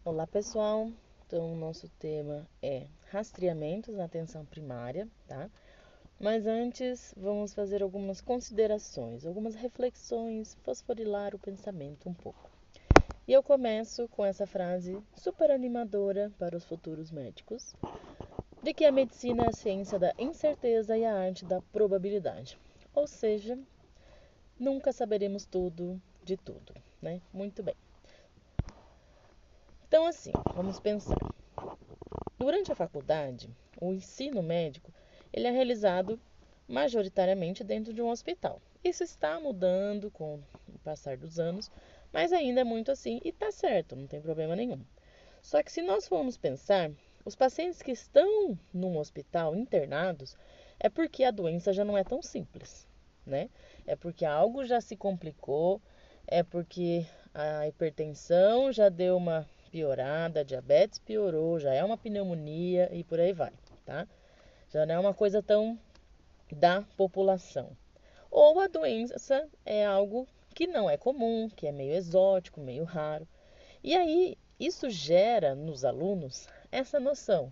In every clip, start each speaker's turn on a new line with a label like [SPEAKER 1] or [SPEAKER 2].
[SPEAKER 1] Olá, pessoal. Então, o nosso tema é rastreamentos na atenção primária, tá? Mas antes, vamos fazer algumas considerações, algumas reflexões, fosforilar o pensamento um pouco. E eu começo com essa frase super animadora para os futuros médicos, de que a medicina é a ciência da incerteza e a arte da probabilidade. Ou seja, nunca saberemos tudo de tudo, né? Muito bem. Então, assim, vamos pensar. Durante a faculdade, o ensino médico ele é realizado majoritariamente dentro de um hospital. Isso está mudando com o passar dos anos, mas ainda é muito assim e está certo, não tem problema nenhum. Só que se nós formos pensar, os pacientes que estão num hospital internados é porque a doença já não é tão simples, né? É porque algo já se complicou, é porque a hipertensão já deu uma piorada, a diabetes piorou, já é uma pneumonia e por aí vai, tá? Já não é uma coisa tão da população. Ou a doença é algo que não é comum, que é meio exótico, meio raro. E aí, isso gera nos alunos essa noção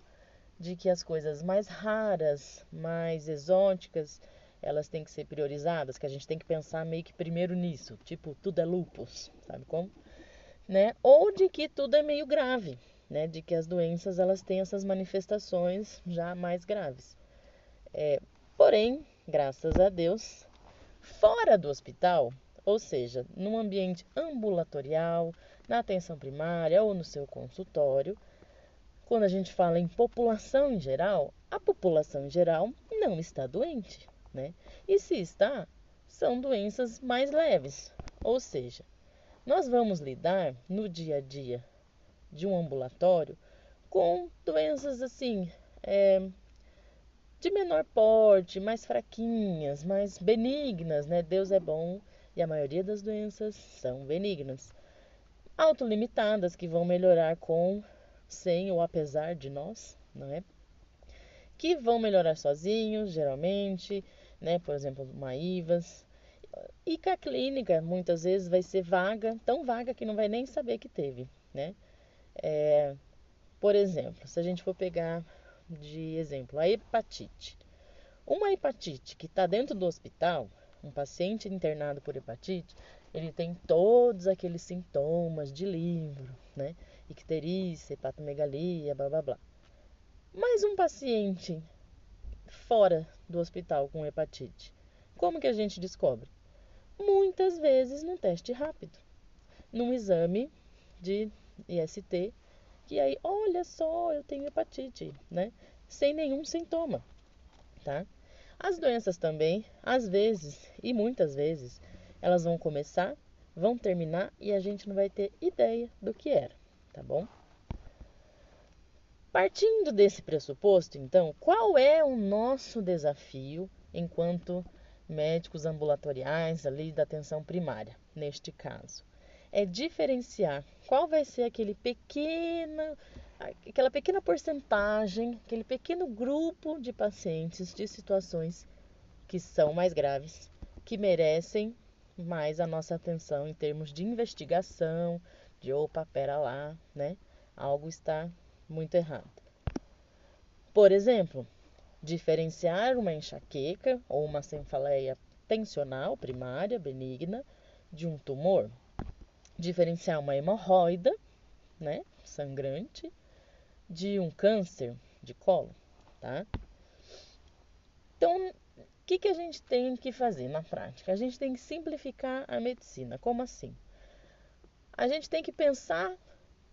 [SPEAKER 1] de que as coisas mais raras, mais exóticas, elas têm que ser priorizadas, que a gente tem que pensar meio que primeiro nisso, tipo, tudo é lupus, sabe como? Né? Ou de que tudo é meio grave, né? De que as doenças elas têm essas manifestações já mais graves. Porém, graças a Deus, fora do hospital, ou seja, num ambiente ambulatorial, na atenção primária ou no seu consultório, quando a gente fala em população em geral, a população em geral não está doente, né? E se está, são doenças mais leves. Ou seja, nós vamos lidar no dia a dia de um ambulatório com doenças assim, de menor porte, mais fraquinhas, mais benignas, né? Deus é bom e a maioria das doenças são benignas. Autolimitadas que vão melhorar com, sem ou apesar de nós, não é? Que vão melhorar sozinhos, geralmente, né? Por exemplo, uma IVAS. E que a clínica muitas vezes vai ser vaga, tão vaga que não vai nem saber que teve, né? Por exemplo, se a gente for pegar de exemplo a hepatite. Uma hepatite que está dentro do hospital, um paciente internado por hepatite, ele tem todos aqueles sintomas de livro, né? Icterícia, hepatomegalia, blá blá blá. Mas um paciente fora do hospital com hepatite, como que a gente descobre? Muitas vezes num teste rápido, num exame de IST, que aí, olha só, eu tenho hepatite, né? Sem nenhum sintoma, tá? As doenças também, às vezes e muitas vezes, elas vão começar, vão terminar e a gente não vai ter ideia do que era, tá bom? Partindo desse pressuposto, então, qual é o nosso desafio enquanto médicos ambulatoriais ali da atenção primária, neste caso? É diferenciar qual vai ser aquela pequena porcentagem, aquele pequeno grupo de pacientes de situações que são mais graves, que merecem mais a nossa atenção em termos de investigação, de opa, pera lá, né? Algo está muito errado. Por exemplo, diferenciar uma enxaqueca ou uma cefaleia tensional primária benigna de um tumor. Diferenciar uma hemorroida, né, sangrante, de um câncer de colo, tá? Então, o que a gente tem que fazer na prática? A gente tem que simplificar a medicina. Como assim? A gente tem que pensar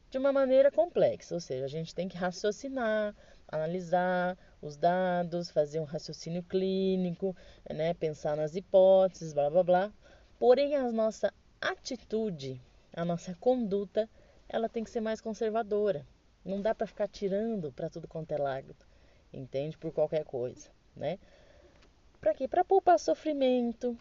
[SPEAKER 1] de uma maneira complexa, ou seja, a gente tem que raciocinar, analisar os dados, fazer um raciocínio clínico, né, pensar nas hipóteses, blá blá blá. Porém, a nossa atitude, a nossa conduta, ela tem que ser mais conservadora. Não dá para ficar tirando para tudo quanto é lado, entende? Por qualquer coisa, né? Para quê? Para poupar sofrimento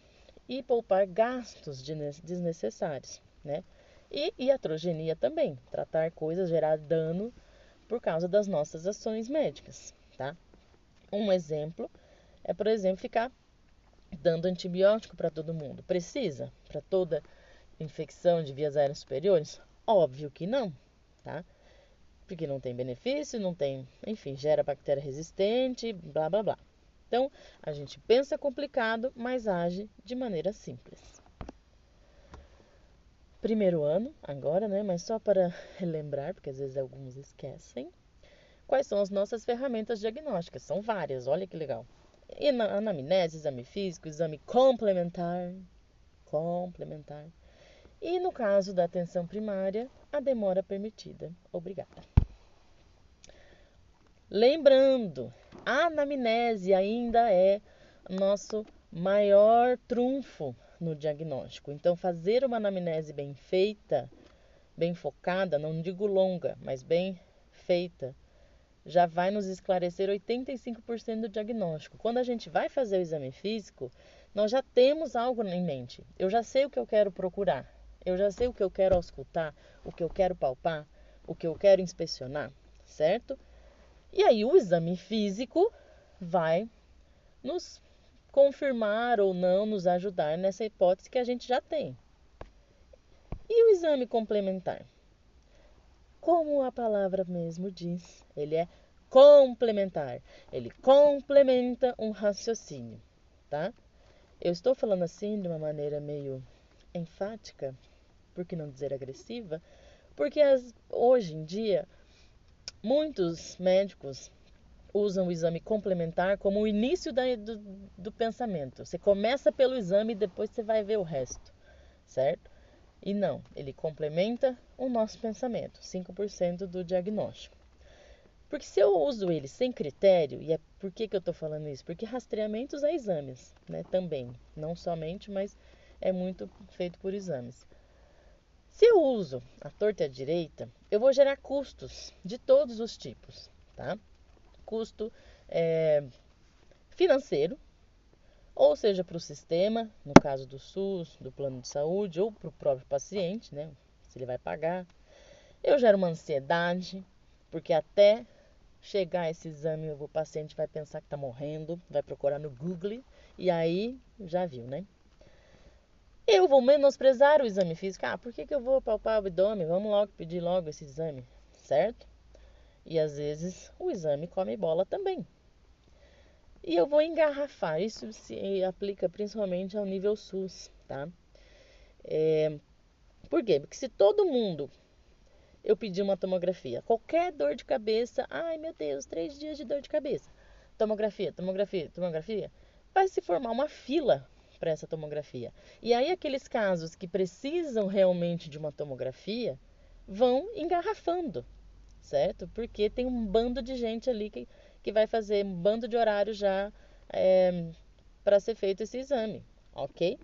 [SPEAKER 1] e poupar gastos desnecessários, né? E iatrogenia também, tratar coisas, gerar dano por causa das nossas ações médicas, tá? Um exemplo é, por exemplo, ficar dando antibiótico para todo mundo. Precisa? Para toda infecção de vias aéreas superiores? Óbvio que não, tá? porque não tem benefício, não tem, enfim, gera bactéria resistente, blá blá blá. Então, a gente pensa complicado, mas age de maneira simples. Primeiro ano, agora, né? Mas só para relembrar, porque às vezes alguns esquecem. Quais são as nossas ferramentas diagnósticas? São várias, olha que legal. Anamnese, exame físico, exame complementar. Complementar. E no caso da atenção primária, a demora permitida. Obrigada. Lembrando, a anamnese ainda é nosso maior trunfo no diagnóstico. Então, fazer uma anamnese bem feita, bem focada, não digo longa, mas bem feita, já vai nos esclarecer 85% do diagnóstico. Quando a gente vai fazer o exame físico, nós já temos algo em mente. Eu já sei o que eu quero procurar. Eu já sei o que eu quero auscultar, o que eu quero palpar, o que eu quero inspecionar, certo? E aí o exame físico vai nos confirmar ou não, nos ajudar nessa hipótese que a gente já tem. E o exame complementar? Como a palavra mesmo diz, ele é complementar. Ele complementa um raciocínio, tá? Eu estou falando assim de uma maneira meio enfática, por que não dizer agressiva, porque hoje em dia muitos médicos usam o exame complementar como o início do pensamento. Você começa pelo exame e depois você vai ver o resto, certo? E não, ele complementa o nosso pensamento, 5% do diagnóstico. Porque se eu uso ele sem critério, e é por que eu estou falando isso? Porque rastreamentos é exames, né? Também, não somente, mas é muito feito por exames. Se eu uso a torta e a direita, eu vou gerar custos de todos os tipos, tá? Custo financeiro, ou seja, para o sistema, no caso do SUS, do plano de saúde, ou para o próprio paciente, né? Se ele vai pagar. Eu gero uma ansiedade, porque até chegar esse exame, o paciente vai pensar que está morrendo, vai procurar no Google, e aí já viu, né? Eu vou menosprezar o exame físico. Ah, por que eu vou palpar o abdômen? Vamos logo pedir logo esse exame, certo? E às vezes o exame come bola também. E eu vou engarrafar. Isso se aplica principalmente ao nível SUS, tá? Por quê? Porque se todo mundo eu pedir uma tomografia, qualquer dor de cabeça, ai meu Deus, 3 dias de dor de cabeça. Tomografia, tomografia, tomografia. Vai se formar uma fila para essa tomografia. E aí aqueles casos que precisam realmente de uma tomografia vão engarrafando, certo? Porque tem um bando de gente ali que vai fazer um bando de horário já para ser feito esse exame, ok?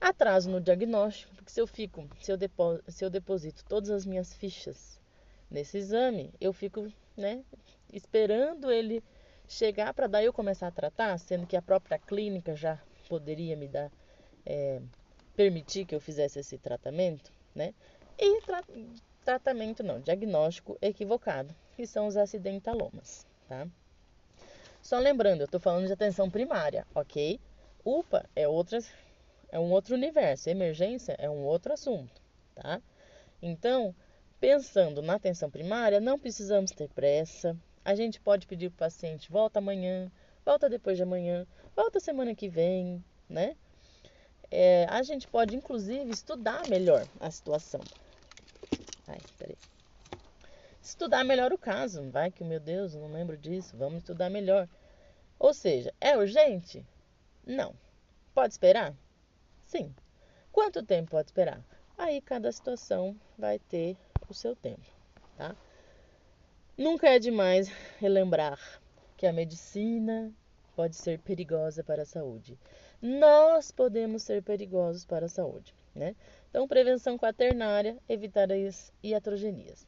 [SPEAKER 1] Atraso no diagnóstico, porque se eu deposito todas as minhas fichas nesse exame, eu fico, né, esperando ele chegar para daí eu começar a tratar, sendo que a própria clínica já poderia me dar, permitir que eu fizesse esse tratamento, né? E tratamento não, diagnóstico equivocado, que são os acidentalomas, tá? Só lembrando, eu estou falando de atenção primária, ok? UPA é um outro universo, emergência é um outro assunto, tá? Então, pensando na atenção primária, não precisamos ter pressa. A gente pode pedir para o paciente, volta amanhã, volta depois de amanhã, volta semana que vem, né? A gente pode, inclusive, estudar melhor a situação. Ai, peraí. Estudar melhor o caso. Vai que, meu Deus, não lembro disso. Vamos estudar melhor. Ou seja, é urgente? Não. Pode esperar? Sim. Quanto tempo pode esperar? Aí cada situação vai ter o seu tempo, tá? Nunca é demais relembrar que a medicina pode ser perigosa para a saúde. Nós podemos ser perigosos para a saúde, né? Então, prevenção quaternária, evitar as iatrogenias.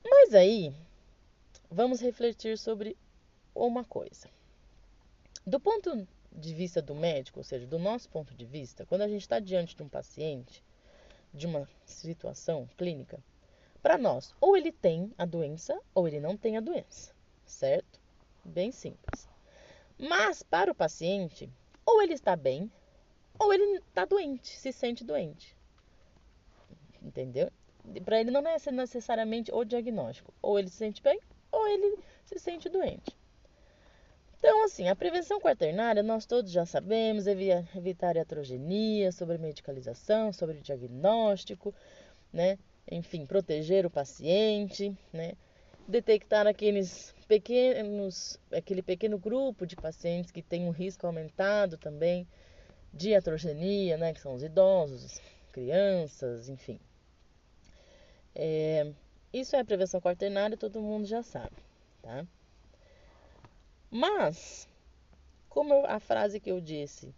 [SPEAKER 1] Mas aí, vamos refletir sobre uma coisa. Do ponto de vista do médico, ou seja, do nosso ponto de vista, quando a gente está diante de um paciente, de uma situação clínica, para nós, ou ele tem a doença ou ele não tem a doença, certo? Bem simples. Mas para o paciente, ou ele está bem, ou ele está doente, se sente doente. Entendeu? Para ele não é necessariamente o diagnóstico. Ou ele se sente bem, ou ele se sente doente. Então, assim, a prevenção quaternária, nós todos já sabemos, evitar iatrogenia, sobre medicalização, sobre diagnóstico, né? Enfim, proteger o paciente, né? Detectar aquele pequeno grupo de pacientes que tem um risco aumentado também de iatrogenia, né? Que são os idosos, crianças, enfim. Isso é a prevenção quaternária, todo mundo já sabe, tá? Mas, como a frase que eu disse,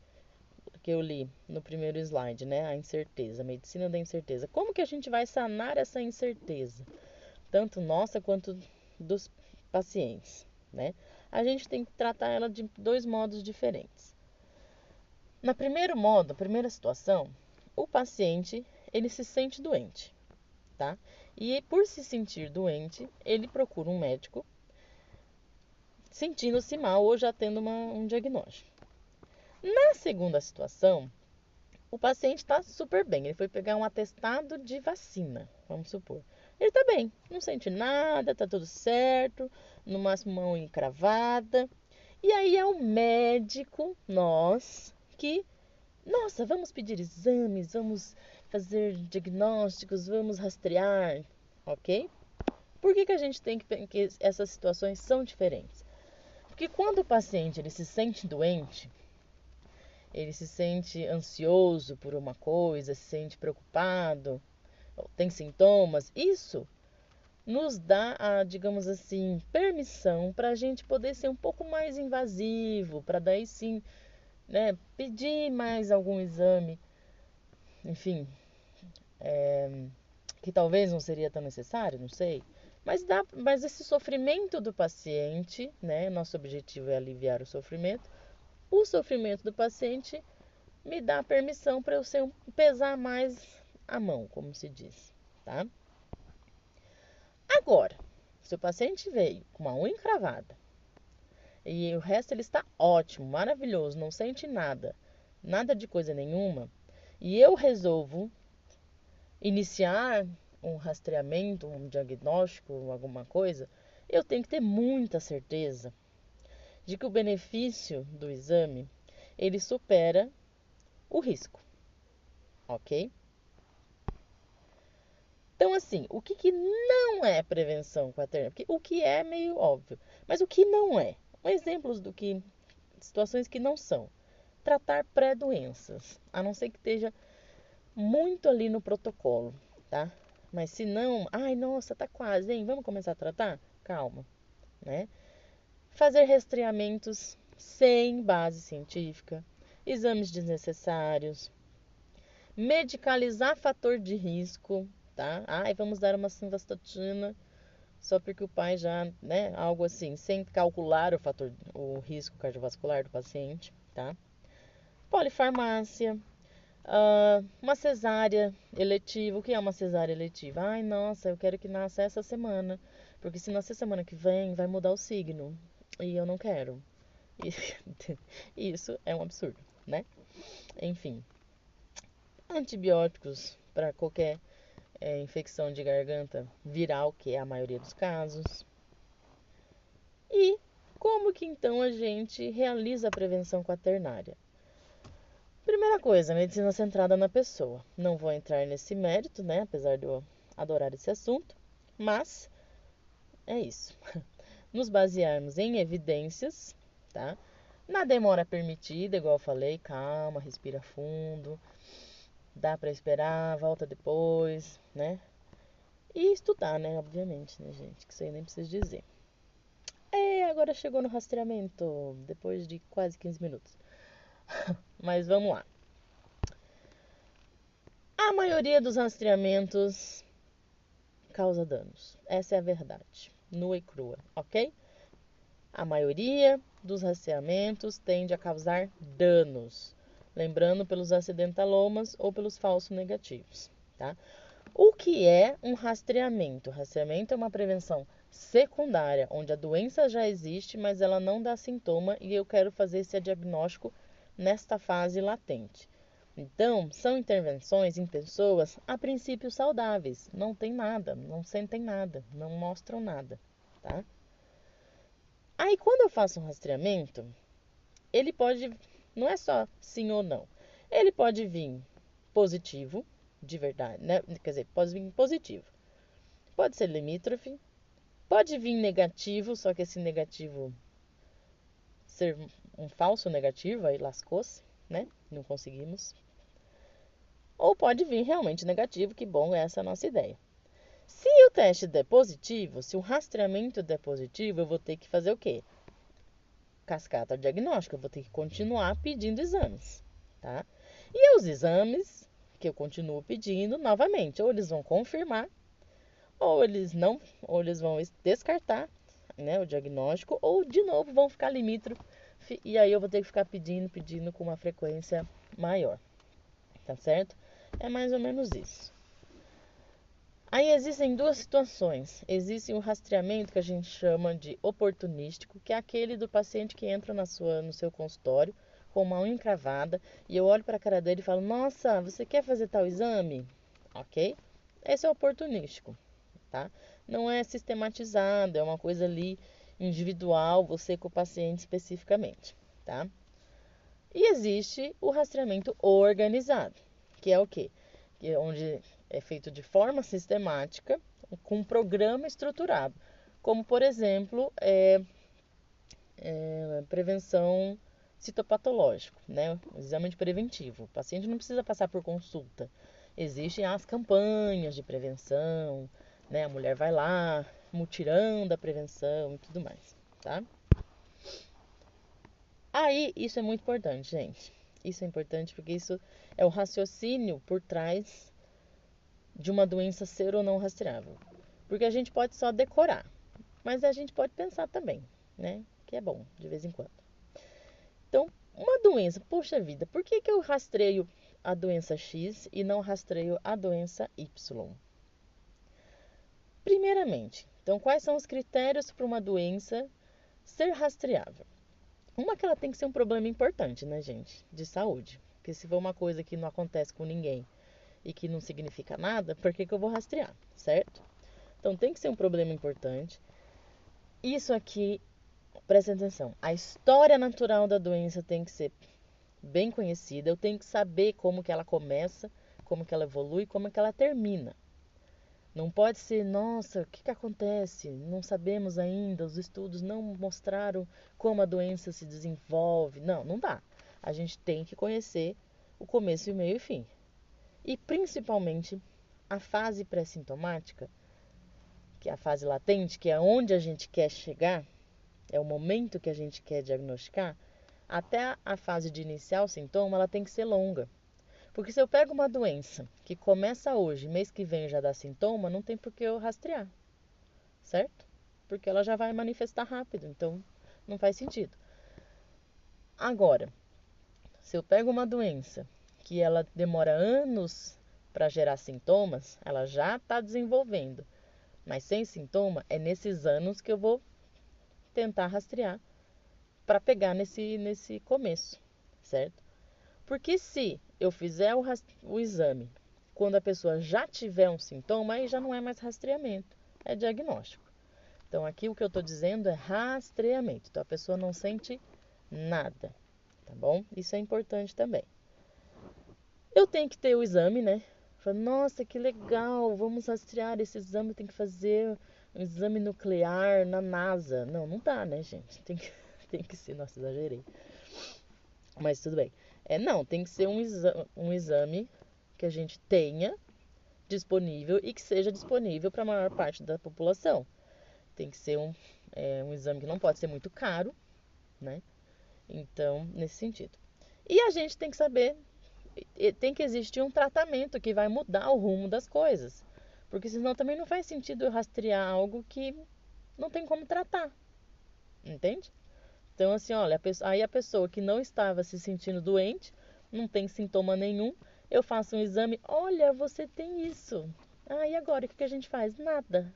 [SPEAKER 1] que eu li no primeiro slide, né? A incerteza, a medicina da incerteza. Como que a gente vai sanar essa incerteza? Tanto nossa quanto dos pacientes, né? A gente tem que tratar ela de dois modos diferentes. Na primeira situação, o paciente, ele se sente doente, tá? E por se sentir doente, ele procura um médico sentindo-se mal ou já tendo um diagnóstico. Na segunda situação, o paciente está super bem. Ele foi pegar um atestado de vacina, vamos supor. Ele está bem, não sente nada, está tudo certo, no máximo mão encravada. E aí é o médico, nossa, vamos pedir exames, vamos fazer diagnósticos, vamos rastrear, ok? Por que a gente tem que essas situações são diferentes? Porque quando o paciente ele se sente doente, ele se sente ansioso por uma coisa, se sente preocupado, tem sintomas, isso nos dá digamos assim, permissão para a gente poder ser um pouco mais invasivo, para daí sim, né, pedir mais algum exame, enfim, que talvez não seria tão necessário, não sei. Mas esse sofrimento do paciente, né? Nosso objetivo é aliviar o sofrimento. O sofrimento do paciente me dá permissão para eu pesar mais a mão, como se diz, tá? Agora, se o paciente veio com uma unha encravada e o resto ele está ótimo, maravilhoso, não sente nada, nada de coisa nenhuma, e eu resolvo iniciar um rastreamento, um diagnóstico, alguma coisa, eu tenho que ter muita certeza de que o benefício do exame ele supera o risco, ok? Então, assim, o que não é prevenção quaternária? Porque o que é meio óbvio, mas o que não é? Exemplos situações que não são. Tratar pré-doenças, a não ser que esteja muito ali no protocolo, tá? Mas se não, ai, nossa, tá quase, hein? Vamos começar a tratar? Calma, né? Fazer rastreamentos sem base científica, exames desnecessários, medicalizar fator de risco, tá? Ai, vamos dar uma simvastatina só porque o pai já, né, algo assim, sem calcular o risco cardiovascular do paciente, tá? Polifarmácia, uma cesárea eletiva. O que é uma cesárea eletiva? Ai, nossa, eu quero que nasça essa semana, porque se nascer semana que vem, vai mudar o signo. E eu não quero. Isso é um absurdo, né? Enfim, antibióticos para qualquer infecção de garganta viral, que é a maioria dos casos. E como que então a gente realiza a prevenção quaternária? Primeira coisa, medicina centrada na pessoa. Não vou entrar nesse mérito, né? Apesar de eu adorar esse assunto, mas é isso. Nos basearmos em evidências, tá? Na demora permitida, igual eu falei, calma, respira fundo, dá pra esperar, volta depois, né? E estudar, né? Obviamente, né, gente? Que isso aí nem preciso dizer. Agora chegou no rastreamento, depois de quase 15 minutos. Mas vamos lá. A maioria dos rastreamentos causa danos. Essa é a verdade, nua e crua, ok? A maioria dos rastreamentos tende a causar danos. Lembrando pelos acidentalomas ou pelos falsos negativos, tá? O que é um rastreamento? O rastreamento é uma prevenção secundária, onde a doença já existe, mas ela não dá sintoma e eu quero fazer esse diagnóstico nesta fase latente. Então, são intervenções em pessoas a princípio saudáveis, não tem nada, não sentem nada, não mostram nada, tá? Aí, quando eu faço um rastreamento, ele pode, não é só sim ou não, ele pode vir positivo, de verdade, né? Quer dizer, pode vir positivo, pode ser limítrofe, pode vir negativo, só que esse negativo ser um falso negativo, aí lascou-se, né? Não conseguimos. Ou pode vir realmente negativo, que bom, essa é a nossa ideia. Se o teste der positivo, se o rastreamento der positivo, eu vou ter que fazer o quê? Cascata diagnóstica, eu vou ter que continuar pedindo exames, tá? E os exames que eu continuo pedindo, novamente, ou eles vão confirmar, ou eles não, ou eles vão descartar, né, o diagnóstico, ou de novo vão ficar limítrofe, e aí eu vou ter que ficar pedindo com uma frequência maior, tá certo? É mais ou menos isso. Aí existem duas situações. Existe um rastreamento que a gente chama de oportunístico, que é aquele do paciente que entra no seu consultório com uma unha encravada e eu olho para a cara dele e falo: Nossa, você quer fazer tal exame? Ok? Esse é oportunístico, tá? Não é sistematizado, é uma coisa ali individual, você com o paciente especificamente, tá? E existe o rastreamento organizado, que é o quê? Que é onde é feito de forma sistemática, com um programa estruturado, como por exemplo, prevenção citopatológica, né? O exame de preventivo. O paciente não precisa passar por consulta. Existem as campanhas de prevenção, né? A mulher vai lá, mutirão da prevenção e tudo mais, tá? Aí, isso é muito importante, gente. Isso é importante porque isso é o raciocínio por trás de uma doença ser ou não rastreável. Porque a gente pode só decorar, mas a gente pode pensar também, né? Que é bom, de vez em quando. Então, uma doença, poxa vida, por que eu rastreio a doença X e não rastreio a doença Y? Primeiramente, então, quais são os critérios para uma doença ser rastreável? Uma que ela tem que ser um problema importante, né, gente? De saúde. Porque se for uma coisa que não acontece com ninguém e que não significa nada, por que eu vou rastrear, certo? Então tem que ser um problema importante. Isso aqui, presta atenção, a história natural da doença tem que ser bem conhecida, eu tenho que saber como que ela começa, como que ela evolui, como que ela termina. Não pode ser, nossa, o que acontece? Não sabemos ainda, os estudos não mostraram como a doença se desenvolve. Não, não dá. A gente tem que conhecer o começo, o meio e o fim. E principalmente a fase pré-sintomática, que é a fase latente, que é onde a gente quer chegar, é o momento que a gente quer diagnosticar, até a fase de iniciar o sintoma, ela tem que ser longa. Porque se eu pego uma doença que começa hoje, mês que vem já dá sintoma, não tem por que eu rastrear, certo? Porque ela já vai manifestar rápido, então não faz sentido. Agora, se eu pego uma doença que ela demora anos para gerar sintomas, ela já está desenvolvendo, mas sem sintoma, é nesses anos que eu vou tentar rastrear para pegar nesse começo, certo? Porque se eu fizer o exame quando a pessoa já tiver um sintoma, aí já não é mais rastreamento, é diagnóstico. Então aqui o que eu estou dizendo é rastreamento. Então a pessoa não sente nada, tá bom? Isso é importante também. Eu tenho que ter o exame, né? Fala, nossa, que legal, vamos rastrear esse exame, tem que fazer um exame nuclear na NASA. Não, não dá, né, gente? Tem que ser, nossa, exagerei. Mas tudo bem. Não, tem que ser um exame que a gente tenha disponível e que seja disponível para a maior parte da população. Tem que ser um exame que não pode ser muito caro, né? Então, nesse sentido. E a gente tem que saber, tem que existir um tratamento que vai mudar o rumo das coisas. Porque senão também não faz sentido eu rastrear algo que não tem como tratar. Entende? Então, assim, olha, aí a pessoa que não estava se sentindo doente, não tem sintoma nenhum, eu faço um exame, olha, você tem isso. Ah, e agora o que a gente faz? Nada.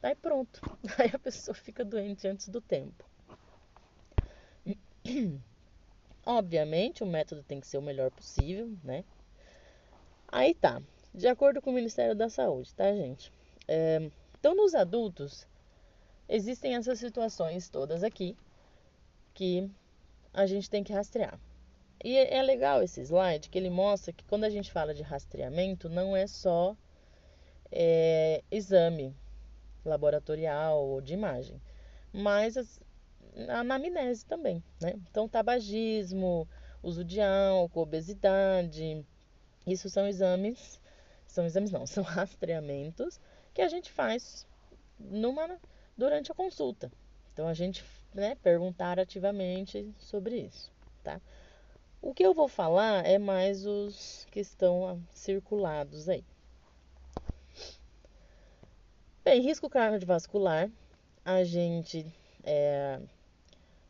[SPEAKER 1] Aí pronto. Aí a pessoa fica doente antes do tempo. Obviamente, o método tem que ser o melhor possível, né? Aí tá, de acordo com o Ministério da Saúde, tá, gente? Então, nos adultos, existem essas situações todas aqui que a gente tem que rastrear. E é legal esse slide que ele mostra que quando a gente fala de rastreamento, não é só exame laboratorial ou de imagem, mas a anamnese também, né? Então, tabagismo, uso de álcool, obesidade, isso são exames não, são rastreamentos que a gente faz durante a consulta. Então, a gente, né, perguntar ativamente sobre isso, tá? O que eu vou falar é mais os que estão circulados aí. Bem, risco cardiovascular, a gente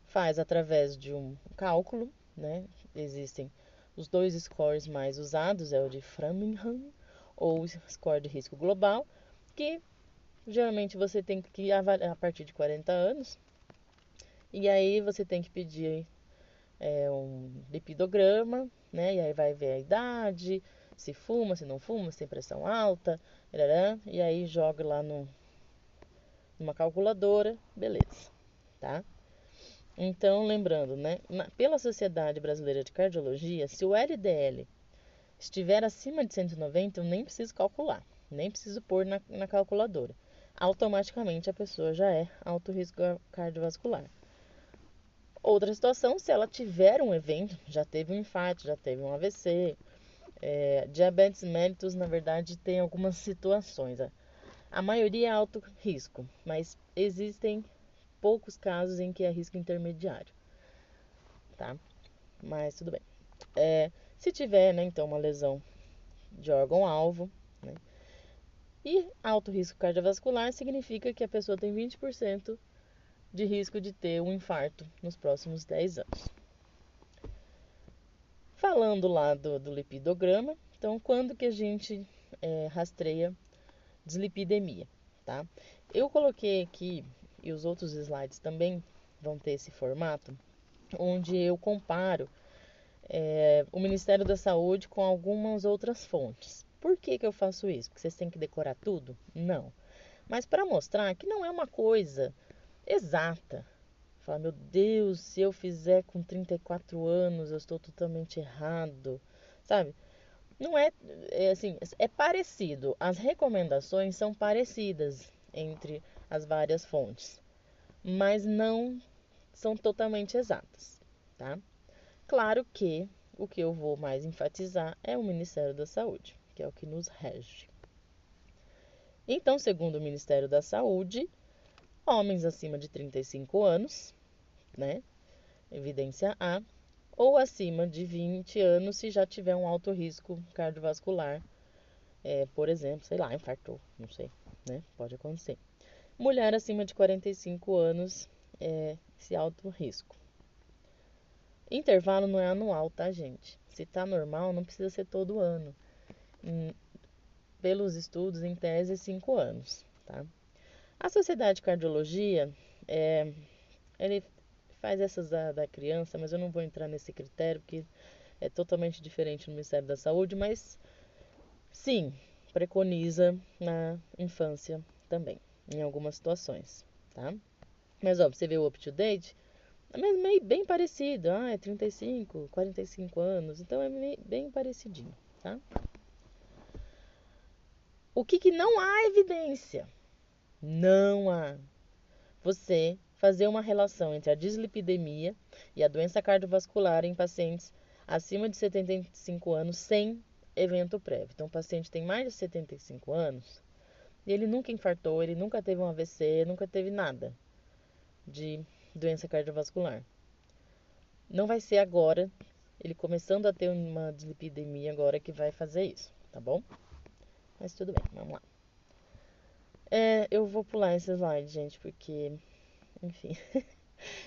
[SPEAKER 1] faz através de um cálculo, né? Existem os dois scores mais usados, é o de Framingham ou o score de risco global, que geralmente você tem que avaliar a partir de 40 anos. E aí você tem que pedir um lipidograma, né? E aí vai ver a idade, se fuma, se não fuma, se tem pressão alta, e aí joga lá numa calculadora, beleza, tá? Então, lembrando, né? Pela Sociedade Brasileira de Cardiologia, se o LDL estiver acima de 190, eu nem preciso calcular, nem preciso pôr na calculadora. Automaticamente a pessoa já é alto risco cardiovascular. Outra situação, se ela tiver um evento, já teve um infarto, já teve um AVC, diabetes mellitus, na verdade, tem algumas situações. A maioria é alto risco, mas existem poucos casos em que é risco intermediário, tá? Mas tudo bem. Se tiver, né, então, uma lesão de órgão-alvo, né? E alto risco cardiovascular significa que a pessoa tem 20% de risco de ter um infarto nos próximos 10 anos. Falando lá do lipidograma, então quando que a gente rastreia dislipidemia, tá? Eu coloquei aqui, e os outros slides também vão ter esse formato, onde eu comparo o Ministério da Saúde com algumas outras fontes. Por que eu faço isso? Porque vocês têm que decorar tudo? Não. Mas para mostrar que não é uma coisa exata. Falar, meu Deus, se eu fizer com 34 anos, eu estou totalmente errado, sabe? Não assim, é parecido. As recomendações são parecidas entre as várias fontes, mas não são totalmente exatas, tá? Claro que o que eu vou mais enfatizar é o Ministério da Saúde, que é o que nos rege. Então, segundo o Ministério da Saúde, homens acima de 35 anos, né? Evidência A, ou acima de 20 anos se já tiver um alto risco cardiovascular, por exemplo, sei lá, infartou, não sei, né? Pode acontecer. Mulher acima de 45 anos, esse alto risco. Intervalo não é anual, tá, gente? Se tá normal, não precisa ser todo ano. Pelos estudos, em tese, 5 anos, tá? A Sociedade de Cardiologia, ele faz essas da criança, mas eu não vou entrar nesse critério, porque é totalmente diferente no Ministério da Saúde, mas sim, preconiza na infância também, em algumas situações, tá? Mas, ó, você vê o up-to-date, é meio bem parecido. É 35, 45 anos, então é bem parecidinho, tá? O que não há evidência? Não há. Você fazer uma relação entre a dislipidemia e a doença cardiovascular em pacientes acima de 75 anos sem evento prévio. Então, o paciente tem mais de 75 anos e ele nunca infartou, ele nunca teve um AVC, nunca teve nada de doença cardiovascular. Não vai ser agora, ele começando a ter uma dislipidemia agora que vai fazer isso, tá bom? Mas tudo bem, vamos lá. Eu vou pular esse slide, gente, porque, enfim,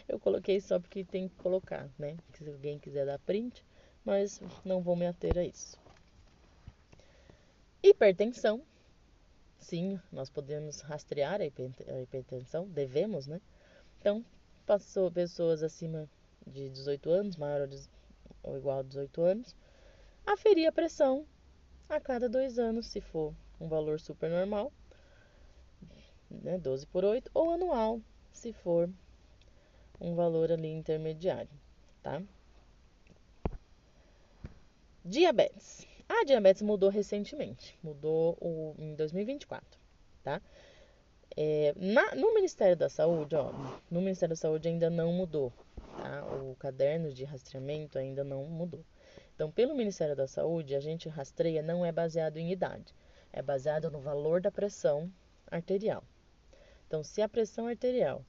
[SPEAKER 1] eu coloquei só porque tem que colocar, né? Se alguém quiser dar print, mas não vou me ater a isso. Hipertensão. Sim, nós podemos rastrear a hipertensão, devemos, né? Então, passou pessoas acima de 18 anos, ou igual a 18 anos, aferir a pressão a cada 2 anos, se for um valor super normal, né, 12 por 8, ou anual, se for um valor ali intermediário, tá? Diabetes. A diabetes mudou recentemente, em 2024, tá? No Ministério da Saúde, no Ministério da Saúde ainda não mudou, tá? O caderno de rastreamento ainda não mudou. Então, pelo Ministério da Saúde, a gente rastreia não é baseado em idade, é baseado no valor da pressão arterial. Então, se a pressão arterial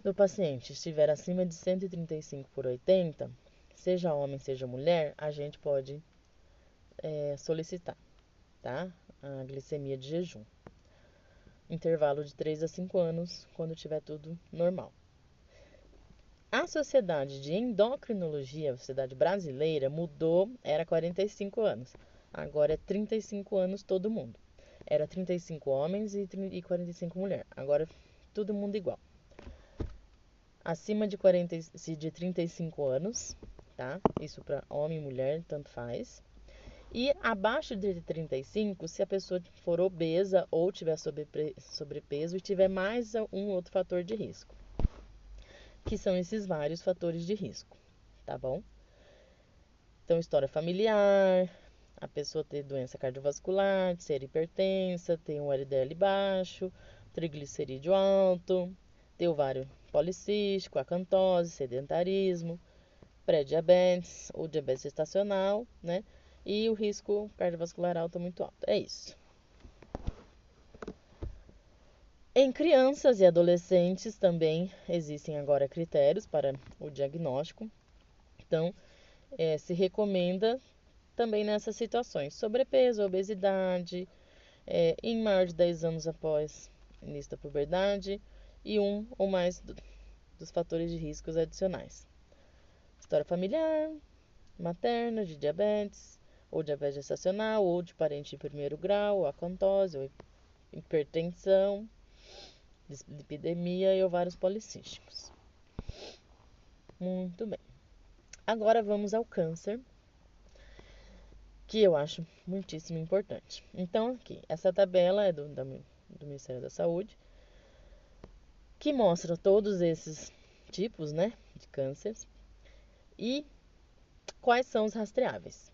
[SPEAKER 1] do paciente estiver acima de 135 por 80, seja homem, seja mulher, a gente pode solicitar, tá? A glicemia de jejum. Intervalo de 3 a 5 anos, quando tiver tudo normal. A Sociedade de Endocrinologia, a Sociedade Brasileira, mudou, era 45 anos. Agora é 35 anos todo mundo. Era 35 homens e 45 mulheres. Agora todo mundo igual. Acima de 35 anos, tá? Isso para homem e mulher, tanto faz. E abaixo de 35, se a pessoa for obesa ou tiver sobrepeso e tiver mais um outro fator de risco, que são esses vários fatores de risco, tá bom? Então, história familiar, a pessoa ter doença cardiovascular, ser hipertensa, ter um LDL baixo, triglicerídeo alto, ter ovário policístico, acantose, sedentarismo, pré-diabetes ou diabetes gestacional, né? E o risco cardiovascular alto muito alto. É isso. Em crianças e adolescentes também existem agora critérios para o diagnóstico. Então, se recomenda também nessas situações: sobrepeso, obesidade, em maior de 10 anos após início da puberdade e um ou mais dos fatores de riscos adicionais. História familiar, materna, de diabetes, ou diabetes gestacional, ou de parente de primeiro grau, ou acantose, ou hipertensão, dislipidemia e ovários policísticos. Muito bem. Agora vamos ao câncer, que eu acho muitíssimo importante. Então, aqui, essa tabela é do Ministério da Saúde, que mostra todos esses tipos, né, de cânceres e quais são os rastreáveis.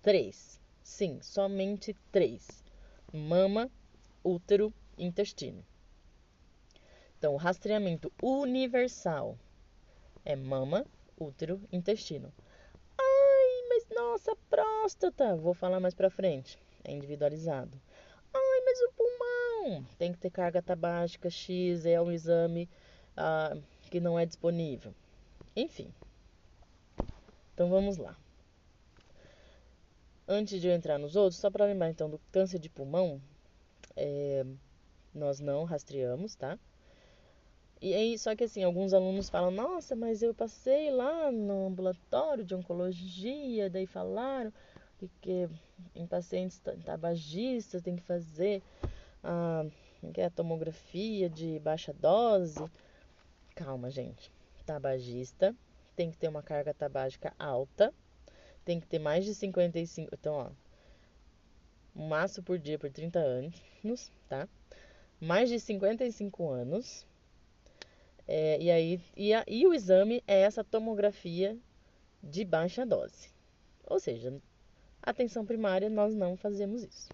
[SPEAKER 1] 3. Sim, somente 3. Mama, útero, intestino. Então, o rastreamento universal é mama, útero, intestino. Ai, mas nossa, próstata! Vou falar mais pra frente. É individualizado. Ai, mas o pulmão! Tem que ter carga tabágica X, é um exame que não é disponível. Enfim. Então, vamos lá. Antes de eu entrar nos outros, só para lembrar então do câncer de pulmão, nós não rastreamos, tá? E aí, só que assim, alguns alunos falam: nossa, mas eu passei lá no ambulatório de oncologia, daí falaram que em pacientes tabagistas tem que fazer a tomografia de baixa dose. Calma, gente. Tabagista tem que ter uma carga tabágica alta, tem que ter mais de 55. Então, ó, um maço por dia por 30 anos, tá? Mais de 55 anos. E o exame é essa tomografia de baixa dose. Ou seja, atenção primária nós não fazemos isso,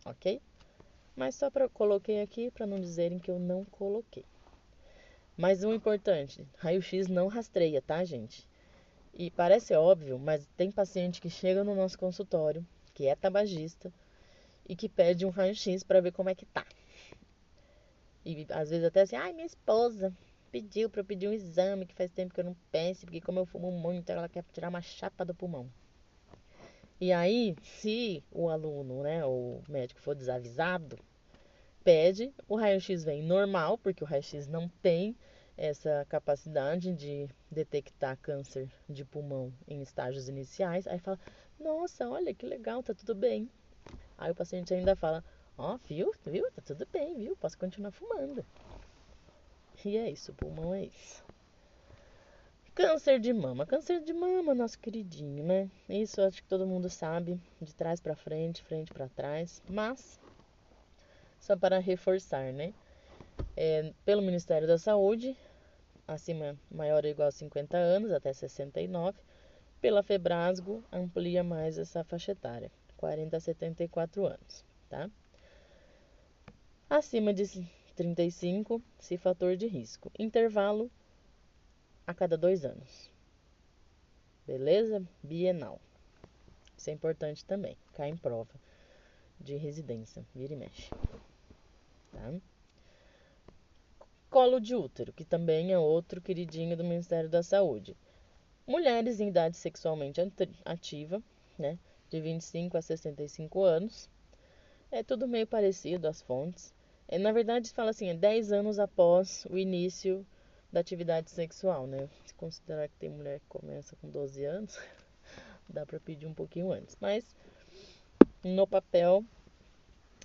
[SPEAKER 1] ok? Mas só coloquei aqui para não dizerem que eu não coloquei. Mas o importante, raio-x não rastreia, tá, gente? E parece óbvio, mas tem paciente que chega no nosso consultório, que é tabagista, e que pede um raio-x para ver como é que tá. E às vezes até assim: ai, minha esposa pediu para eu pedir um exame que faz tempo que eu não peço, porque como eu fumo muito, ela quer tirar uma chapa do pulmão. E aí, se o aluno, né, ou o médico for desavisado, pede, o raio-x vem normal, porque o raio-x não tem essa capacidade de detectar câncer de pulmão em estágios iniciais. Aí fala: nossa, olha que legal, tá tudo bem. Aí o paciente ainda fala: ó, viu, tá tudo bem, viu, posso continuar fumando. E é isso, o pulmão é isso. Câncer de mama. Câncer de mama, nosso queridinho, né? Isso eu acho que todo mundo sabe, de trás para frente, frente para trás. Mas, só para reforçar, né? Pelo Ministério da Saúde, acima maior ou igual a 50 anos, até 69. Pela Febrasgo, amplia mais essa faixa etária, 40 a 74 anos, tá? Acima de 35, se fator de risco. Intervalo a cada 2 anos. Beleza? Bienal. Isso é importante também. Cai em prova de residência. Vira e mexe. Tá? Colo de útero, que também é outro queridinho do Ministério da Saúde. Mulheres em idade sexualmente ativa, né? De 25 a 65 anos. É tudo meio parecido as fontes. Na verdade, fala assim, 10 anos após o início da atividade sexual, né? Se considerar que tem mulher que começa com 12 anos, dá para pedir um pouquinho antes. Mas no papel,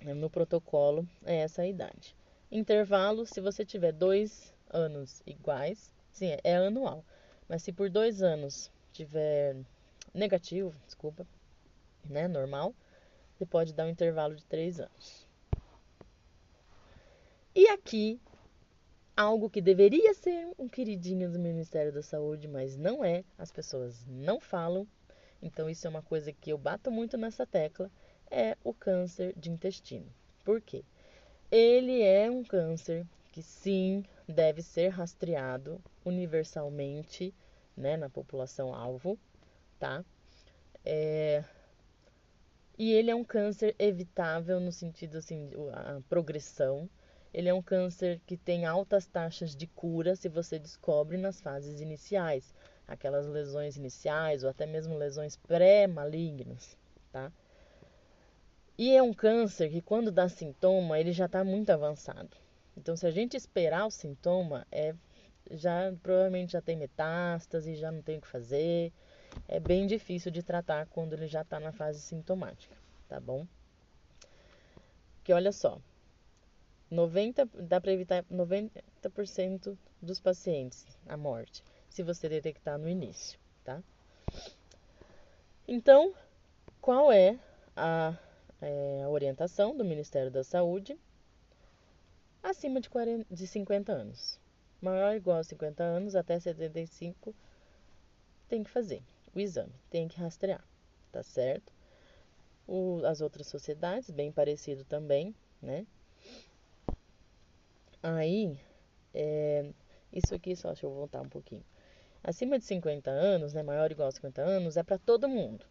[SPEAKER 1] no protocolo, é essa a idade. Intervalo, se você tiver 2 anos iguais, sim, é anual. Mas se por 2 anos tiver negativo, desculpa, né, normal, você pode dar um intervalo de 3 anos. E aqui, algo que deveria ser um queridinho do Ministério da Saúde, mas não é, as pessoas não falam, então isso é uma coisa que eu bato muito nessa tecla, é o câncer de intestino. Por quê? Ele é um câncer que sim, deve ser rastreado universalmente, né, na população alvo, tá? E ele é um câncer evitável no sentido assim, a progressão. Ele é um câncer que tem altas taxas de cura se você descobre nas fases iniciais, aquelas lesões iniciais ou até mesmo lesões pré-malignas, tá? E é um câncer que quando dá sintoma, ele já está muito avançado. Então, se a gente esperar o sintoma, já provavelmente já tem metástase, já não tem o que fazer. É bem difícil de tratar quando ele já está na fase sintomática, tá bom? Que olha só, dá para evitar 90% dos pacientes a morte, se você detectar no início, tá? Então, qual é a orientação do Ministério da Saúde? Acima de 50 anos. Maior ou igual a 50 anos, até 75, tem que fazer o exame, tem que rastrear, tá certo? As outras sociedades, bem parecido também, né? Aí, isso aqui só, deixa eu voltar um pouquinho. Acima de 50 anos, né, maior ou igual a 50 anos, é para todo mundo,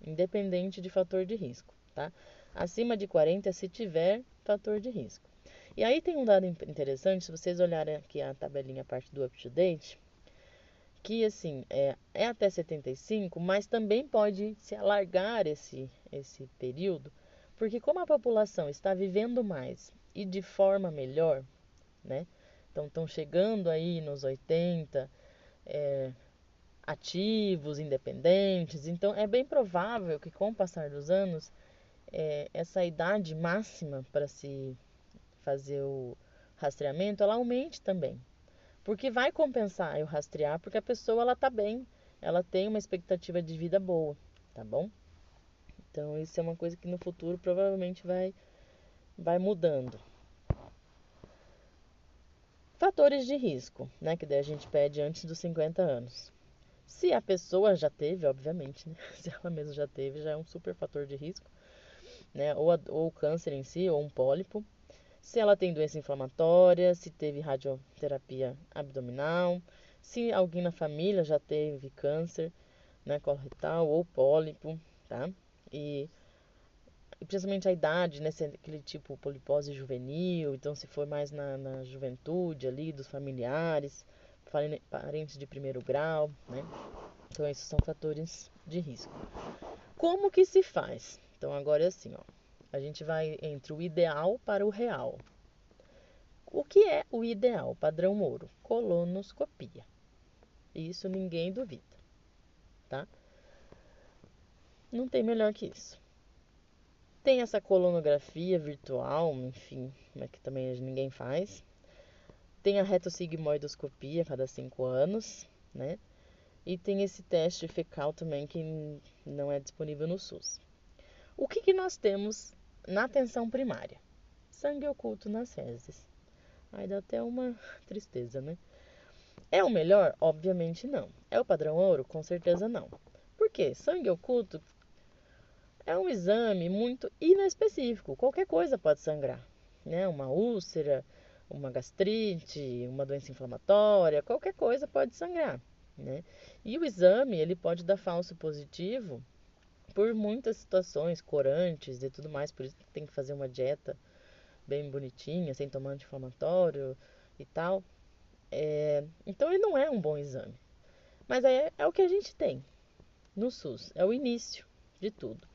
[SPEAKER 1] independente de fator de risco, tá? Acima de 40, se tiver fator de risco. E aí tem um dado interessante, se vocês olharem aqui a tabelinha, a parte do up-to-date, que assim, é até 75, mas também pode se alargar esse período, porque como a população está vivendo mais e de forma melhor, né? Então estão chegando aí nos 80, ativos, independentes, então é bem provável que com o passar dos anos, essa idade máxima para se fazer o rastreamento, ela aumente também. Porque vai compensar eu rastrear, porque a pessoa ela tá bem, ela tem uma expectativa de vida boa, tá bom? Então isso é uma coisa que no futuro provavelmente vai mudando. Fatores de risco, né, que daí a gente pede antes dos 50 anos. Se a pessoa já teve, obviamente, né? Se ela mesma já teve, já é um super fator de risco, né? Ou o câncer em si, ou um pólipo. Se ela tem doença inflamatória, se teve radioterapia abdominal, se alguém na família já teve câncer, né, coloretal ou pólipo, tá? E principalmente a idade, né, se é aquele tipo polipose juvenil, então se for mais na juventude ali, dos familiares, parentes de primeiro grau, né? Então esses são fatores de risco. Como que se faz? Então agora é assim, ó. A gente vai entre o ideal para o real. O que é o ideal? Padrão Moro, colonoscopia. Isso ninguém duvida, tá? Não tem melhor que isso. Tem essa colonografia virtual, enfim, mas que também ninguém faz. Tem a retossigmoidoscopia a cada 5 anos, né? E tem esse teste fecal também que não é disponível no SUS. O que nós temos na atenção primária? Sangue oculto nas fezes. Aí dá até uma tristeza, né? É o melhor? Obviamente não. É o padrão ouro? Com certeza não. Por quê? Sangue oculto é um exame muito inespecífico. Qualquer coisa pode sangrar, né? Uma úlcera, uma gastrite, uma doença inflamatória, qualquer coisa pode sangrar, né? E o exame, ele pode dar falso positivo por muitas situações, corantes e tudo mais, por isso que tem que fazer uma dieta bem bonitinha, sem tomar anti-inflamatório e tal. Então ele não é um bom exame. Mas é o que a gente tem no SUS, é o início de tudo.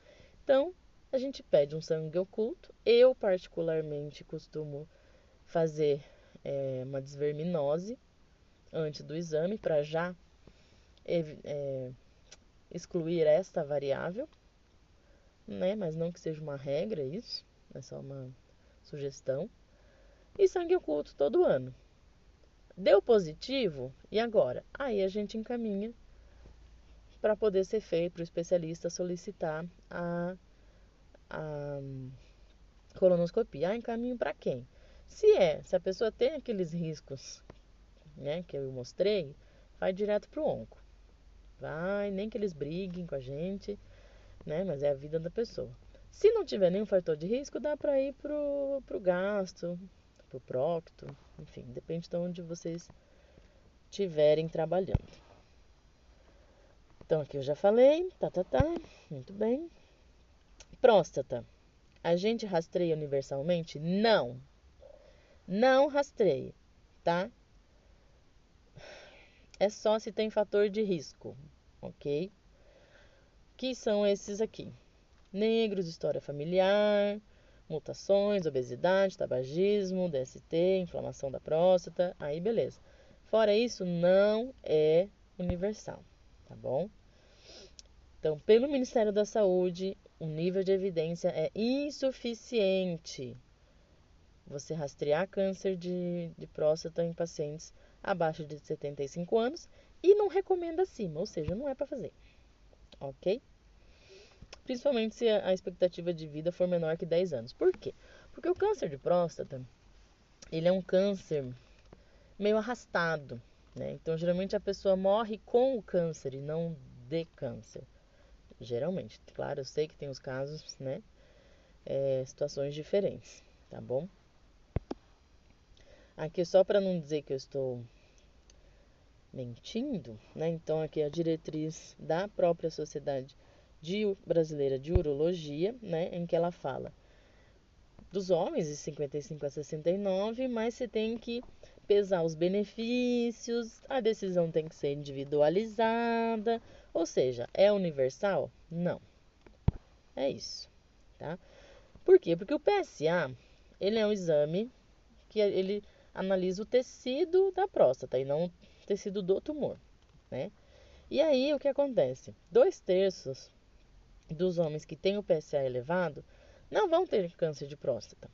[SPEAKER 1] Então, a gente pede um sangue oculto. Eu, particularmente, costumo fazer uma desverminose antes do exame para já excluir esta variável, né? Mas não que seja uma regra isso, é só uma sugestão. E sangue oculto todo ano. Deu positivo? E agora? Aí a gente encaminha para poder ser feito, para o especialista solicitar a colonoscopia. Ah, encaminho para quem? Se a pessoa tem aqueles riscos, né, que eu mostrei, vai direto pro onco. Vai, nem que eles briguem com a gente, né, mas é a vida da pessoa. Se não tiver nenhum fator de risco, dá para ir pro gastro, pro procto, enfim, depende de onde vocês estiverem trabalhando. Então aqui eu já falei, muito bem. Próstata. A gente rastreia universalmente? Não. Não rastreia, tá? É só se tem fator de risco, ok? Que são esses aqui: negros, história familiar, mutações, obesidade, tabagismo, DST, inflamação da próstata, aí beleza. Fora isso, não é universal, tá bom? Então, pelo Ministério da Saúde, o nível de evidência é insuficiente você rastrear câncer de próstata em pacientes abaixo de 75 anos e não recomenda acima, ou seja, não é para fazer, ok? Principalmente se a expectativa de vida for menor que 10 anos. Por quê? Porque o câncer de próstata, ele é um câncer meio arrastado, né? Então, geralmente a pessoa morre com o câncer e não de câncer. Geralmente, claro, eu sei que tem os casos, né? Situações diferentes, tá bom? Aqui só para não dizer que eu estou mentindo, né? Então aqui é a diretriz da própria Sociedade Brasileira de Urologia, né? Em que ela fala dos homens de 55 a 69, mas você tem que pesar os benefícios, a decisão tem que ser individualizada, ou seja, é universal? Não. É isso, tá? Por quê? Porque o PSA, ele é um exame que ele analisa o tecido da próstata e não o tecido do tumor, né? E aí o que acontece? 2/3 dos homens que têm o PSA elevado não vão ter câncer de próstata.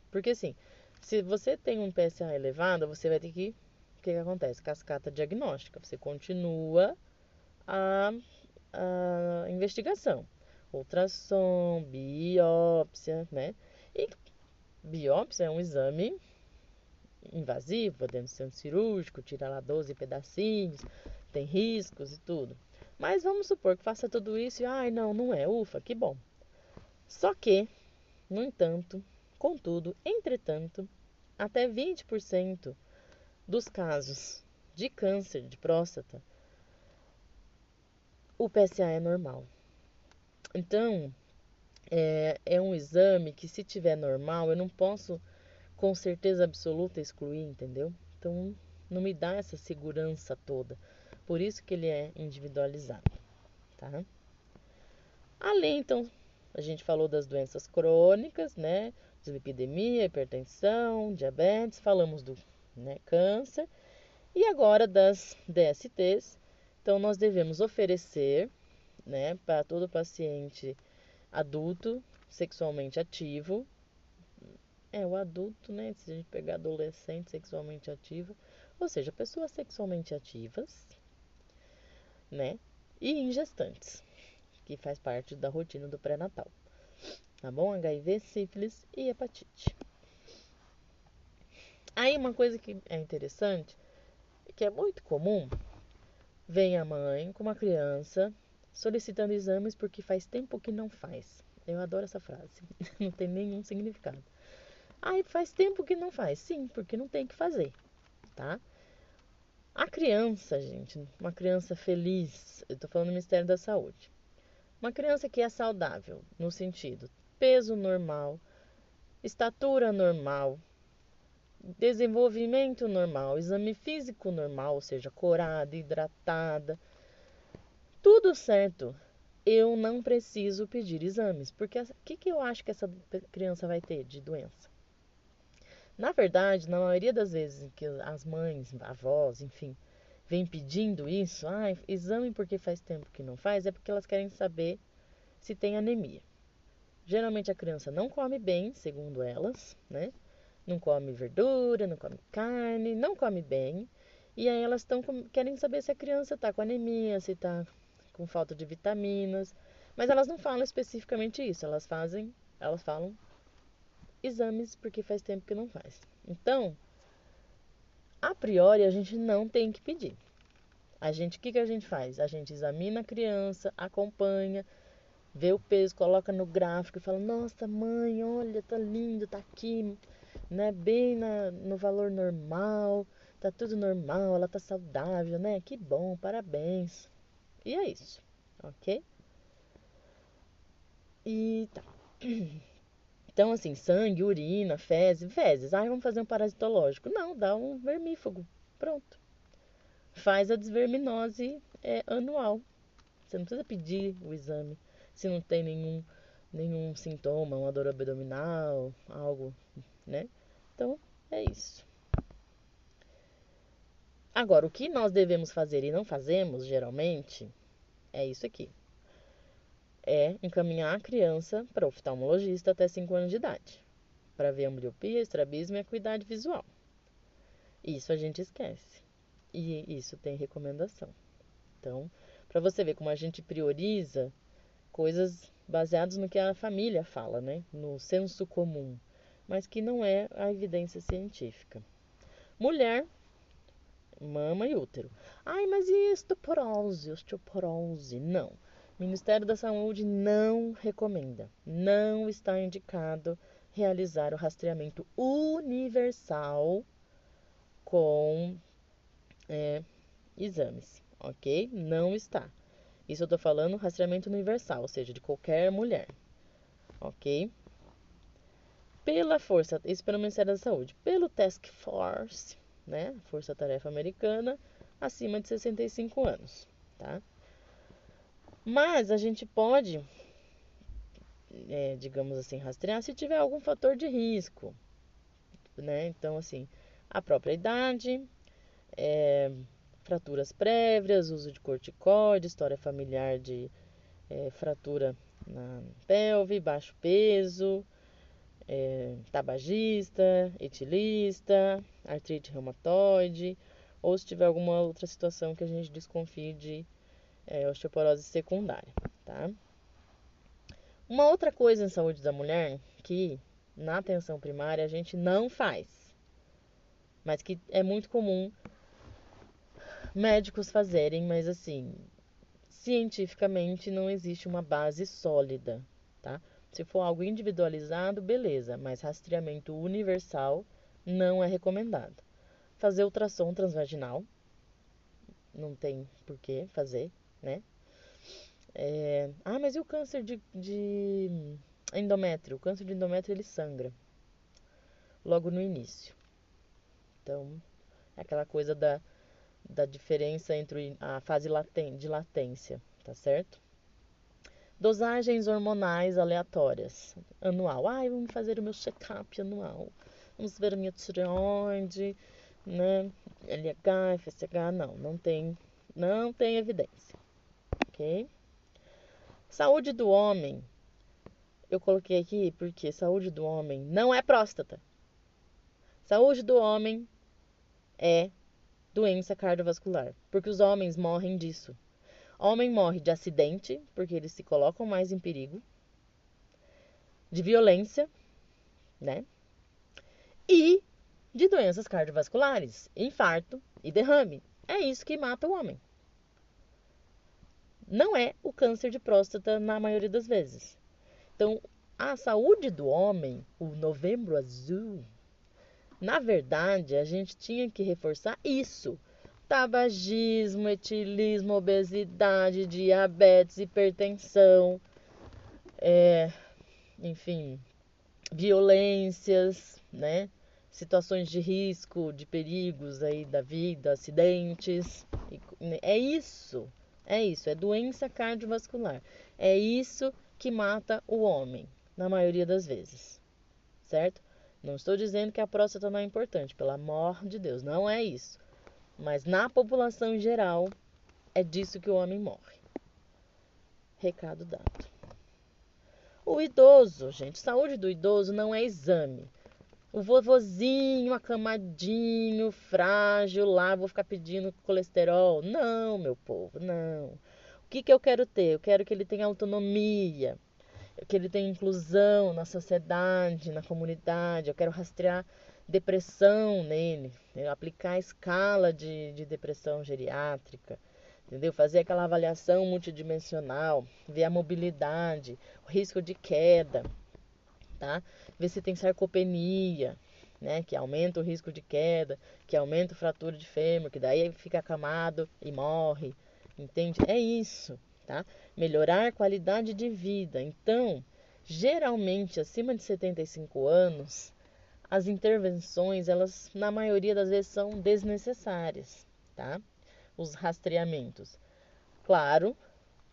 [SPEAKER 1] Porque assim, se você tem um PSA elevado, você vai ter que. O que acontece? Cascata diagnóstica. Você continua a, a investigação. Ultrassom, biópsia, né? E biópsia é um exame invasivo, dentro do centro cirúrgico, tira lá 12 pedacinhos, tem riscos e tudo. Mas vamos supor que faça tudo isso e, ai, não é, ufa, que bom. Só que, no entanto, contudo, entretanto, até 20% dos casos de câncer de próstata, o PSA é normal. Então, é um exame que, se tiver normal, eu não posso com certeza absoluta excluir, entendeu? Então, não me dá essa segurança toda. Por isso que ele é individualizado, tá? Além, então, a gente falou das doenças crônicas, né? Dislipidemia, hipertensão, diabetes, falamos do, né, câncer. E agora das DSTs. Então, nós devemos oferecer, né, para todo paciente adulto sexualmente ativo. O adulto, né? Se a gente pegar adolescente sexualmente ativa, ou seja, pessoas sexualmente ativas, né? E em gestantes, que faz parte da rotina do pré-natal. Tá bom? HIV, sífilis e hepatite. Aí uma coisa que é interessante, que é muito comum, vem a mãe com uma criança solicitando exames porque faz tempo que não faz. Eu adoro essa frase. Não tem nenhum significado. Ai, faz tempo que não faz. Sim, porque não tem que fazer, tá? A criança, gente, uma criança feliz, eu tô falando do Ministério da Saúde. Uma criança que é saudável, no sentido peso normal, estatura normal, desenvolvimento normal, exame físico normal, ou seja, corada, hidratada, tudo certo. Eu não preciso pedir exames, porque o que eu acho que essa criança vai ter de doença? Na verdade, na maioria das vezes que as mães, avós, enfim, vêm pedindo isso, exame porque faz tempo que não faz, é porque elas querem saber se tem anemia. Geralmente a criança não come bem, segundo elas, né? Não come verdura, não come carne, não come bem. E aí elas querem saber se a criança está com anemia, se está com falta de vitaminas. Mas elas não falam especificamente isso, elas falam exames porque faz tempo que não faz. Então, a priori a gente não tem que pedir. O que a gente faz? A gente examina a criança, acompanha, vê o peso, coloca no gráfico e fala: Nossa, mãe, olha, tá lindo, tá aqui, né? Bem no valor normal, tá tudo normal, ela tá saudável, né? Que bom, parabéns. E é isso, ok? E tá. Então, assim, sangue, urina, fezes. Vamos fazer um parasitológico. Não, dá um vermífugo. Pronto. Faz a desverminose anual. Você não precisa pedir o exame se não tem nenhum sintoma, uma dor abdominal, algo, né? Então, é isso. Agora, o que nós devemos fazer e não fazemos, geralmente, é isso aqui. É encaminhar a criança para o oftalmologista até 5 anos de idade, para ver a ambliopia, estrabismo e acuidade visual. Isso a gente esquece. E isso tem recomendação. Então, para você ver como a gente prioriza coisas baseadas no que a família fala, né? No senso comum, mas que não é a evidência científica. Mulher, mama e útero. Mas e osteoporose? Não. O Ministério da Saúde não recomenda, não está indicado realizar o rastreamento universal com exames, ok? Não está. Isso eu estou falando rastreamento universal, ou seja, de qualquer mulher, ok? Isso pelo Ministério da Saúde, pelo Task Force, né? Força Tarefa Americana, acima de 65 anos, tá? Mas a gente pode, digamos assim, rastrear se tiver algum fator de risco, né? Então, assim, a própria idade, fraturas prévias, uso de corticoide, história familiar de fratura na pelve, baixo peso, tabagista, etilista, artrite reumatoide, ou se tiver alguma outra situação que a gente desconfie de osteoporose secundária, tá? Uma outra coisa em saúde da mulher que na atenção primária a gente não faz, mas que é muito comum médicos fazerem, mas assim, cientificamente não existe uma base sólida, tá? Se for algo individualizado, beleza, mas rastreamento universal não é recomendado. Fazer ultrassom transvaginal, não tem por que fazer, né? Mas e o câncer de endométrio? O câncer de endométrio ele sangra logo no início. Então, é aquela coisa da diferença entre a fase de latência, tá certo? Dosagens hormonais aleatórias, anual. Vamos fazer o meu check-up anual. Vamos ver a minha tireoide, né? LH, FSH, não tem evidência, ok? Saúde do homem, eu coloquei aqui porque saúde do homem não é próstata. Saúde do homem é doença cardiovascular, porque os homens morrem disso. Homem morre de acidente, porque eles se colocam mais em perigo, de violência, né? E de doenças cardiovasculares, infarto e derrame. É isso que mata o homem. Não é o câncer de próstata na maioria das vezes. Então, a saúde do homem, o Novembro Azul, na verdade, a gente tinha que reforçar isso. Tabagismo, etilismo, obesidade, diabetes, hipertensão, enfim, violências, né? Situações de risco, de perigos aí da vida, acidentes. É isso, é doença cardiovascular. É isso que mata o homem, na maioria das vezes, certo? Não estou dizendo que a próstata não é importante, pelo amor de Deus, não é isso. Mas na população em geral, é disso que o homem morre. Recado dado. O idoso, gente, saúde do idoso não é exame. O vovozinho, acamadinho, frágil lá, vou ficar pedindo colesterol. Não, meu povo, não. O que eu quero ter? Eu quero que ele tenha autonomia, que ele tenha inclusão na sociedade, na comunidade. Eu quero rastrear depressão nele, aplicar a escala de depressão geriátrica, entendeu? Fazer aquela avaliação multidimensional, ver a mobilidade, o risco de queda, tá? Ver se tem sarcopenia, né? Que aumenta o risco de queda, que aumenta a fratura de fêmur, que daí fica acamado e morre, entende? É isso, tá? Melhorar a qualidade de vida. Então, geralmente, acima de 75 anos, as intervenções, elas, na maioria das vezes, são desnecessárias, tá? Os rastreamentos. Claro,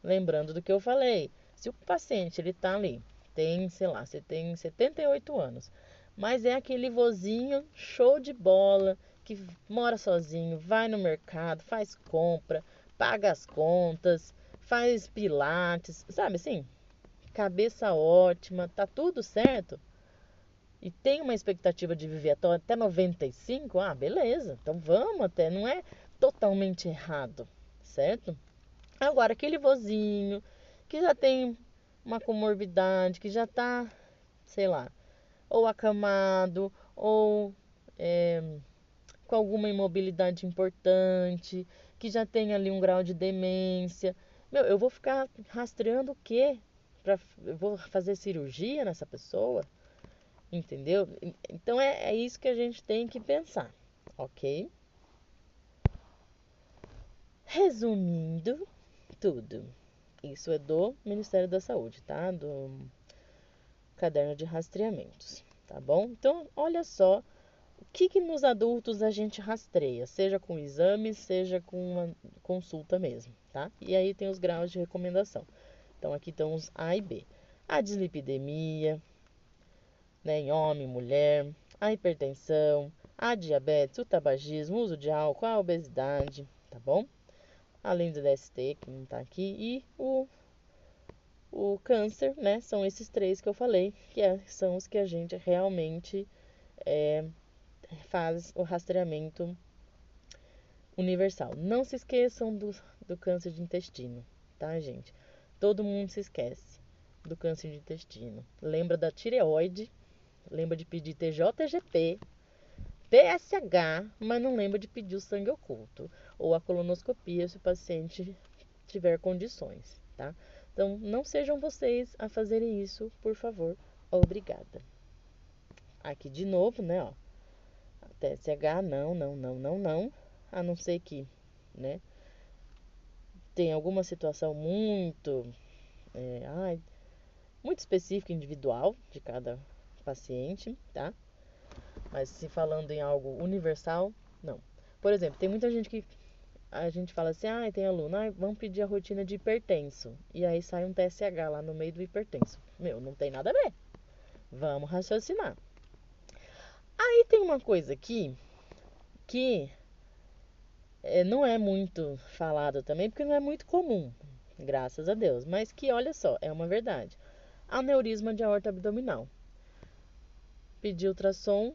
[SPEAKER 1] lembrando do que eu falei, se o paciente ele tá ali, tem, sei lá, você tem 78 anos, mas é aquele vozinho show de bola, que mora sozinho, vai no mercado, faz compra, paga as contas, faz pilates, sabe assim? Cabeça ótima, tá tudo certo. E tem uma expectativa de viver até 95, ah, beleza, então vamos até, não é totalmente errado, certo? Agora, aquele vozinho que já tem uma comorbidade, que já tá, sei lá, ou acamado, ou com alguma imobilidade importante, que já tem ali um grau de demência. Meu, eu vou ficar rastreando o quê? Eu vou fazer cirurgia nessa pessoa? Entendeu? Então é isso que a gente tem que pensar, ok? Resumindo tudo, isso é do Ministério da Saúde, tá? Do caderno de rastreamentos, tá bom? Então, olha só o que nos adultos a gente rastreia, seja com exame, seja com uma consulta mesmo, tá? E aí tem os graus de recomendação. Então, aqui estão os A e B. A dislipidemia, né, em homem, mulher, a hipertensão, a diabetes, o tabagismo, o uso de álcool, a obesidade, tá bom? Além do DST, que não tá aqui, e o câncer, né? São esses três que eu falei, são os que a gente realmente faz o rastreamento universal. Não se esqueçam do câncer de intestino, tá, gente? Todo mundo se esquece do câncer de intestino. Lembra da tireoide, lembra de pedir TJGP, TSH, mas não lembra de pedir o sangue oculto ou a colonoscopia se o paciente tiver condições, tá? Então, não sejam vocês a fazerem isso, por favor. Obrigada. Aqui de novo, né, ó. A TSH, não, não, não, não, não. A não ser que, né, tem alguma situação muito específica, individual de cada paciente, tá? Mas se falando em algo universal, não. Por exemplo, tem muita gente que a gente fala assim, tem aluno, vamos pedir a rotina de hipertenso. E aí sai um TSH lá no meio do hipertenso. Meu, não tem nada a ver. Vamos raciocinar. Aí tem uma coisa aqui que não é muito falado também, porque não é muito comum, graças a Deus. Mas que, olha só, é uma verdade. Aneurisma de aorta abdominal. Pedir ultrassom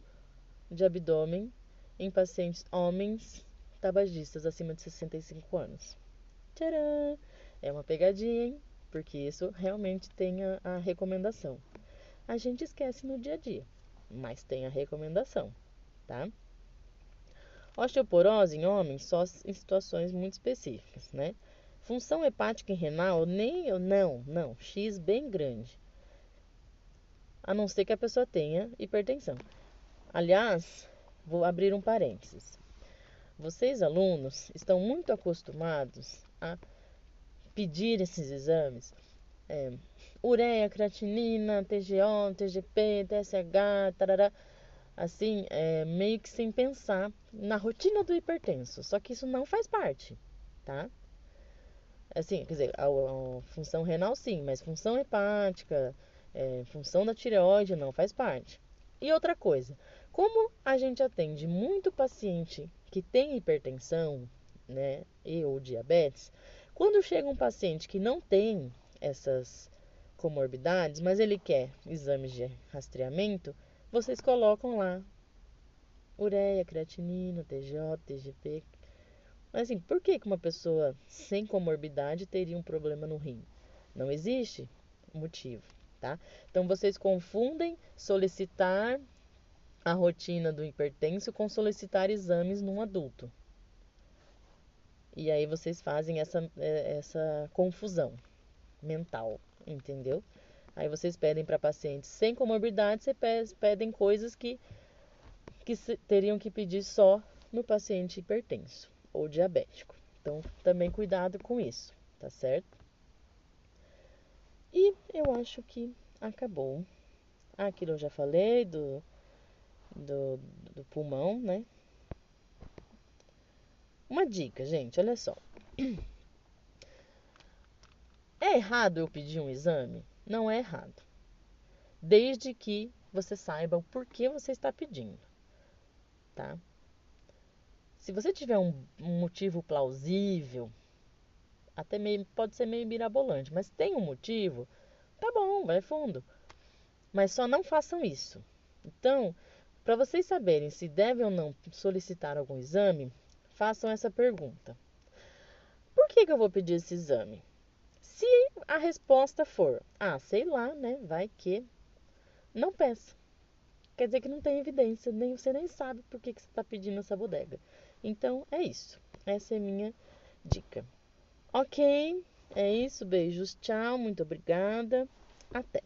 [SPEAKER 1] de abdômen em pacientes homens tabagistas acima de 65 anos. Tcharam! É uma pegadinha, hein? Porque isso realmente tem a recomendação. A gente esquece no dia a dia, mas tem a recomendação, tá? Osteoporose em homens só em situações muito específicas, né? Função hepática e renal, nem não, X bem grande. A não ser que a pessoa tenha hipertensão. Aliás, vou abrir um parênteses. Vocês, alunos, estão muito acostumados a pedir esses exames. Ureia, creatinina, TGO, TGP, TSH, tarará. Assim, meio que sem pensar na rotina do hipertenso. Só que isso não faz parte, tá? Assim, quer dizer, a função renal sim, mas função hepática, função da tireoide não faz parte. E outra coisa, como a gente atende muito paciente que tem hipertensão, né, e ou diabetes, quando chega um paciente que não tem essas comorbidades, mas ele quer exames de rastreamento, vocês colocam lá ureia, creatinina, TJ, TGP. Mas assim, por que uma pessoa sem comorbidade teria um problema no rim? Não existe motivo, tá? Então vocês confundem solicitar a rotina do hipertenso com solicitar exames num adulto. E aí vocês fazem essa confusão mental, entendeu? Aí vocês pedem para pacientes sem comorbidade, vocês pedem coisas que teriam que pedir só no paciente hipertenso ou diabético. Então, também cuidado com isso, tá certo? E eu acho que acabou. Aquilo eu já falei do, do pulmão, né? Uma dica, gente, olha só. É errado eu pedir um exame? Não é errado. Desde que você saiba o porquê você está pedindo, tá? Se você tiver um motivo plausível, até meio, pode ser meio mirabolante, mas tem um motivo, tá bom, vai fundo. Mas só não façam isso. Então, para vocês saberem se devem ou não solicitar algum exame, façam essa pergunta: por que eu vou pedir esse exame? Se a resposta for, sei lá, né? Vai que. Não peça. Quer dizer que não tem evidência, nem você nem sabe por que você está pedindo essa bodega. Então, é isso. Essa é minha dica. Ok, é isso. Beijos, tchau, muito obrigada. Até.